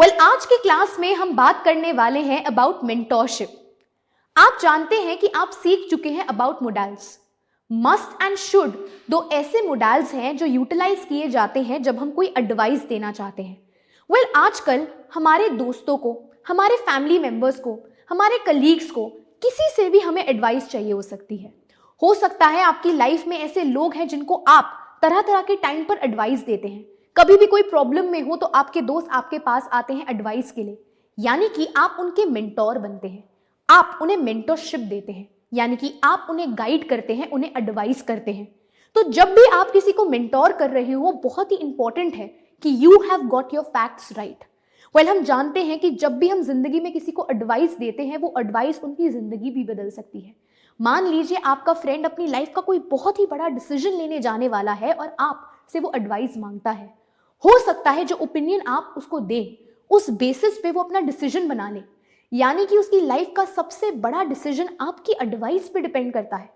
आज के क्लास में हम बात करने वाले हैं अबाउट मेंटोरशिप। आप जानते हैं कि आप सीख चुके हैं about modals. Must and should दो ऐसे मोडाल्स हैं जो यूटिलाइज किए जाते हैं जब हम कोई एडवाइस देना चाहते हैं। आजकल हमारे दोस्तों को, हमारे फैमिली मेंबर्स को, हमारे कलीग्स को, किसी से भी हमें एडवाइस चाहिए हो सकता है आपकी लाइफ में ऐसे लोग हैं जिनको आप तरह तरह के टाइम पर एडवाइस देते हैं। कभी भी कोई प्रॉब्लम में हो तो आपके दोस्त आपके पास आते हैं एडवाइस के लिए, यानी कि आप उनके मेंटोर बनते हैं। आप उन्हें मेंटरशिप देते हैं, यानी कि आप उन्हें गाइड करते हैं, उन्हें एडवाइस करते हैं। तो जब भी आप किसी को मेंटोर कर रहे हो, बहुत ही इंपॉर्टेंट है कि you have got your facts right. हम जानते हैं कि जब भी हम जिंदगी में किसी को एडवाइस देते हैं, वो एडवाइस उनकी जिंदगी भी बदल सकती है। मान लीजिए आपका फ्रेंड अपनी लाइफ का कोई बहुत ही बड़ा डिसीजन लेने जाने वाला है और आपसे वो एडवाइस मांगता है। हो सकता है जो ओपिनियन आप उसको दें, उस बेसिस पे वो अपना डिसीजन बना ले, यानी कि उसकी लाइफ का सबसे बड़ा डिसीजन आपकी एडवाइस पे डिपेंड करता है।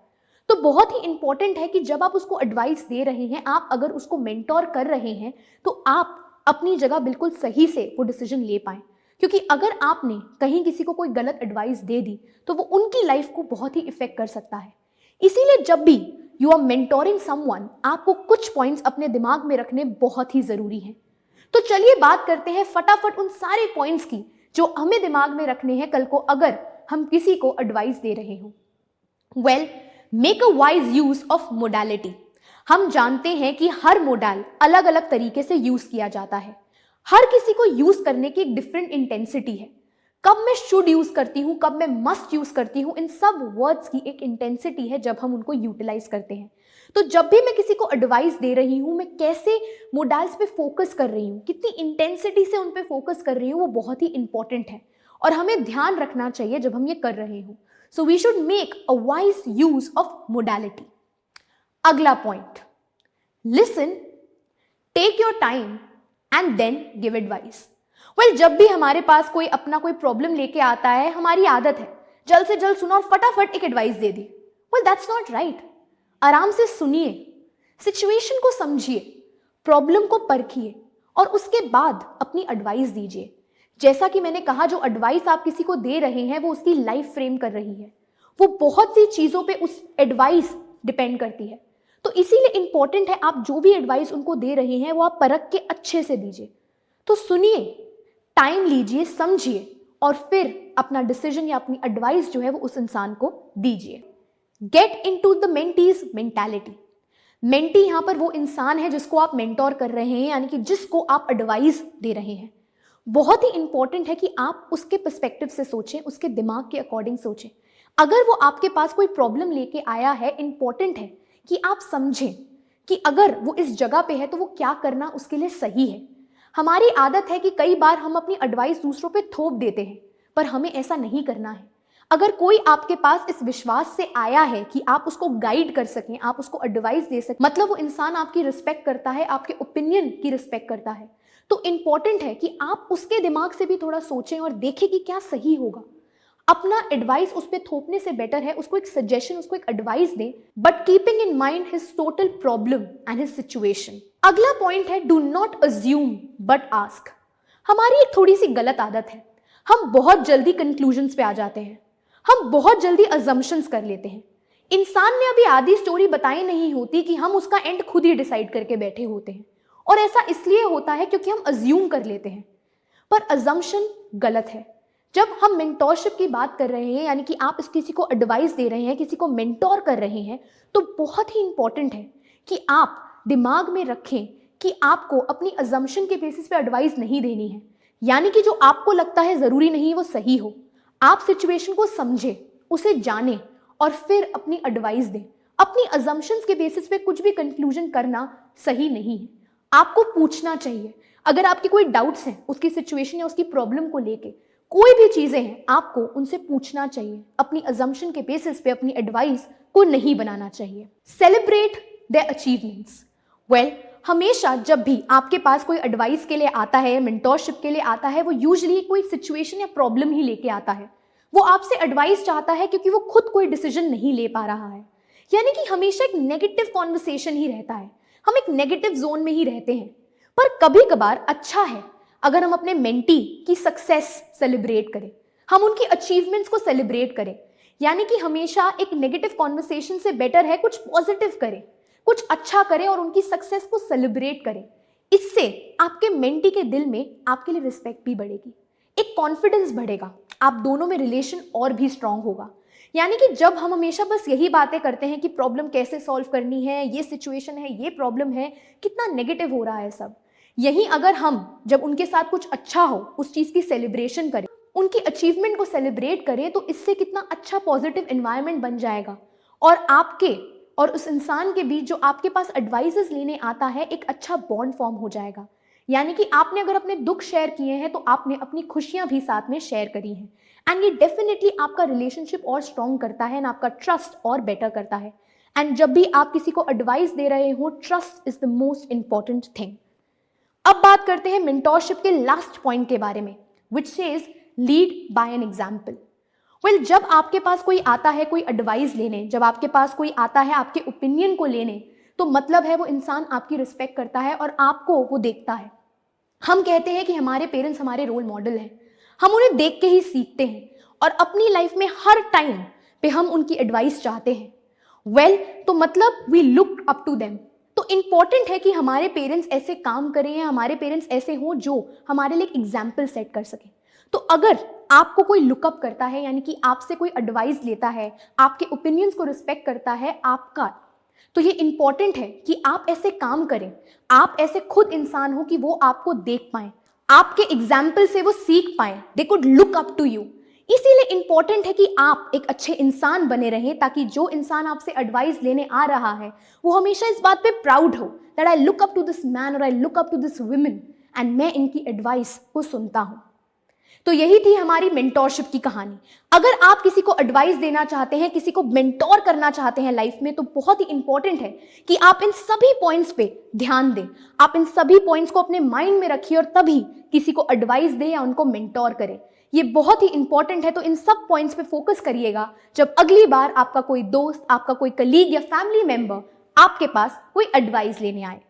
तो बहुत ही इंपॉर्टेंट है कि जब आप उसको एडवाइस दे रहे हैं, आप अगर उसको मेंटोर कर रहे हैं, तो आप अपनी जगह बिल्कुल सही से वो डिसीजन ले पाएं। क्योंकि अगर आपने कहीं किसी को कोई गलत एडवाइस दे दी तो वो उनकी लाइफ को बहुत ही इफेक्ट कर सकता है। इसीलिए जब भी यू आर मेंटोरिंग समवन, आपको कुछ पॉइंट्स अपने दिमाग में रखने बहुत ही जरूरी हैं। तो चलिए बात करते हैं फटाफट उन सारे पॉइंट्स की जो हमें दिमाग में रखने हैं कल को अगर हम किसी को एडवाइस दे रहे हो। Make a wise use of modality. हम जानते हैं कि हर मोडाल अलग अलग तरीके से यूज किया जाता है। हर किसी को यूज करने की एक डिफरेंट इंटेंसिटी है। कब मैं शुड यूज करती हूं, कब मैं मस्ट यूज करती हूं, इन सब वर्ड्स की एक इंटेंसिटी है जब हम उनको यूटिलाइज करते हैं। तो जब भी मैं किसी को एडवाइस दे रही हूं, मैं कैसे मोडाल्स पे फोकस कर रही हूं, कितनी इंटेंसिटी से उन पे फोकस कर रही हूं, वो बहुत ही इंपॉर्टेंट है और हमें ध्यान रखना चाहिए जब हम ये कर रहे हो। So we should make a wise use of modality. अगला point, listen, take your time and then give advice. जब भी हमारे पास कोई अपना कोई प्रॉब्लम लेके आता है, हमारी आदत है जल्द से जल्द सुना और फटाफट एक advice they the. That's not right. आराम से सुनिए, सिचुएशन को समझिए, प्रॉब्लम को परखिए और उसके बाद अपनी एडवाइस दीजिए। जैसा कि मैंने कहा, जो एडवाइस आप किसी को दे रहे हैं वो उसकी लाइफ फ्रेम कर रही है, वो बहुत सी चीजों पे उस एडवाइस डिपेंड करती है। तो इसीलिए इंपॉर्टेंट है आप जो भी एडवाइस उनको दे रहे हैं वो आप परख के अच्छे से दीजिए। तो सुनिए, टाइम लीजिए, समझिए और फिर अपना डिसीजन या अपनी एडवाइस जो है वो उस इंसान को दीजिए। Get into the mentees mentality. Mentee यहां पर वो इंसान है जिसको आप मेंटोर कर रहे हैं, यानी कि जिसको आप एडवाइस दे रहे हैं। बहुत ही इंपॉर्टेंट है कि आप उसके पर्सपेक्टिव से सोचें, उसके दिमाग के अकॉर्डिंग सोचें। अगर वो आपके पास कोई प्रॉब्लम लेके आया है, इंपॉर्टेंट है कि आप समझें कि अगर वो इस जगह पे है तो वो क्या करना उसके लिए सही है। हमारी आदत है कि कई बार हम अपनी एडवाइस दूसरों पे थोप देते हैं, पर हमें ऐसा नहीं करना है। अगर कोई आपके पास इस विश्वास से आया है कि आप उसको गाइड कर सकें, आप उसको एडवाइस दे सकें, मतलब वो इंसान आपकी रिस्पेक्ट करता है, आपके ओपिनियन की रिस्पेक्ट करता है। तो इंपॉर्टेंट है कि आप उसके दिमाग से भी थोड़ा सोचें और देखें कि क्या सही होगा। अपना एडवाइस उस पर थोपने से बेटर है उसको एक सजेशन, उसको एक एडवाइस दें, but keeping in mind his total problem and his situation. अगला पॉइंट है, do not assume but ask. हमारी एक थोड़ी सी गलत आदत है, हम बहुत जल्दी कंक्लूजन्स पे आ जाते हैं, हम बहुत जल्दी अजम्पशंस कर लेते हैं। इंसान ने अभी आधी स्टोरी बताई नहीं होती कि हम उसका एंड खुद ही डिसाइड करके बैठे होते हैं, और ऐसा इसलिए होता है क्योंकि हम अज्यूम कर लेते हैं। पर अजम्पशन गलत है। जब हम मेंटोरशिप की बात कर रहे हैं, यानी कि आप इस किसी को एडवाइस दे रहे हैं, किसी को मेंटोर कर रहे हैं, तो बहुत ही इंपॉर्टेंट है कि आप दिमाग में रखें कि आपको अपनी अजम्पशन के बेसिस पे एडवाइस नहीं देनी है। यानी कि जो आपको लगता है जरूरी नहीं वो सही हो। आप सिचुएशन को समझें, उसे जानें और फिर अपनी एडवाइस दें। अपनी अजम्पशंस के बेसिस पे कुछ भी कंक्लूजन करना सही नहीं है। आपको पूछना चाहिए। अगर आपके कोई डाउट्स हैं उसकी सिचुएशन या उसकी प्रॉब्लम को लेके, कोई भी चीजें हैं, आपको उनसे पूछना चाहिए। अपनी अजम्पशन के बेसिस पे अपनी एडवाइस को नहीं बनाना चाहिए। Celebrate their achievements. हमेशा जब भी आपके पास कोई एडवाइस के लिए आता है, मेंटोरशिप के लिए आता है, वो यूजुअली कोई सिचुएशन या प्रॉब्लम ही लेके आता है। वो आपसे एडवाइस चाहता है क्योंकि वो खुद कोई डिसीजन नहीं ले पा रहा है। यानी कि हमेशा एक नेगेटिव कॉन्वर्सेशन ही रहता है, हम एक नेगेटिव जोन में ही रहते हैं। पर कभी कभार अच्छा है अगर हम अपने मेंटी की सक्सेस सेलिब्रेट करें, हम उनकी अचीवमेंट्स को सेलिब्रेट करें, यानी कि हमेशा एक नेगेटिव कॉन्वर्सेशन से बेटर है कुछ पॉजिटिव करें, कुछ अच्छा करें और उनकी सक्सेस को सेलिब्रेट करें। इससे आपके मेंटी के दिल में आपके लिए रिस्पेक्ट भी बढ़ेगी, एक कॉन्फिडेंस बढ़ेगा, आप दोनों में रिलेशन और भी स्ट्रांग होगा। यानी कि जब हम हमेशा बस यही बातें करते हैं कि प्रॉब्लम कैसे सॉल्व करनी है, ये सिचुएशन है, ये प्रॉब्लम है, कितना नेगेटिव हो रहा है सब, यही अगर हम जब उनके साथ कुछ अच्छा हो उस चीज़ की सेलिब्रेशन करें, उनकी अचीवमेंट को सेलिब्रेट करें, तो इससे कितना अच्छा पॉजिटिव एनवायरनमेंट बन जाएगा और आपके और उस इंसान के बीच जो आपके पास एडवाइसेस लेने आता है एक अच्छा बॉन्ड फॉर्म हो जाएगा। यानी कि आपने अगर अपने दुख शेयर किए हैं तो आपने अपनी खुशियां भी साथ में शेयर करी हैं, एंड ये डेफिनेटली आपका रिलेशनशिप और स्ट्रॉन्ग करता है एंड आपका ट्रस्ट और बेटर करता है। एंड जब भी आप किसी को एडवाइस दे रहे हो, trust is the most important thing. अब बात करते हैं मेंटोरशिप के लास्ट पॉइंट के बारे में, which says lead by an example. Well, जब आपके पास कोई आता है कोई एडवाइस लेने, जब आपके पास कोई आता है आपके ओपिनियन को लेने, तो मतलब है वो इंसान आपकी रिस्पेक्ट करता है और आपको वो देखता है। हम कहते हैं कि हमारे पेरेंट्स हमारे रोल मॉडल हैं, हम उन्हें देख के ही सीखते हैं और अपनी लाइफ में हर टाइम पे हम उनकी एडवाइस चाहते हैं। वेल, तो मतलब we look up to them. तो इंपॉर्टेंट है कि हमारे पेरेंट्स ऐसे काम करें या हमारे पेरेंट्स ऐसे हों जो हमारे लिए एक एग्जाम्पल सेट कर सकें। तो अगर आपको कोई लुकअप करता है, यानी कि आपसे कोई एडवाइस लेता है, आपके ओपिनियंस को रिस्पेक्ट करता है आपका, तो ये इंपॉर्टेंट है कि आप ऐसे काम करें, आप ऐसे खुद इंसान हो कि वो आपको देख पाए, आपके एग्जाम्पल से वो सीख पाए, they could look up to you. इसीलिए इंपॉर्टेंट है कि आप एक अच्छे इंसान बने रहें, ताकि जो इंसान आपसे एडवाइस लेने आ रहा है वो हमेशा इस बात पे प्राउड हो that I look up to this man और I look up to this women and मैं इनकी एडवाइस को सुनता हूं। तो यही थी हमारी मेंटोरशिप की कहानी। अगर आप किसी को एडवाइस देना चाहते हैं, किसी को मेंटोर करना चाहते हैं लाइफ में, तो बहुत ही इंपॉर्टेंट है कि आप इन सभी पॉइंट्स पे ध्यान दें, आप इन सभी पॉइंट्स को अपने माइंड में रखिए और तभी किसी को एडवाइस दें या उनको मेंटोर करें। ये बहुत ही इंपॉर्टेंट है, तो इन सब पॉइंट्स पे फोकस करिएगा जब अगली बार आपका कोई दोस्त, आपका कोई कलीग या फैमिली मेंबर आपके पास कोई एडवाइस लेने आए।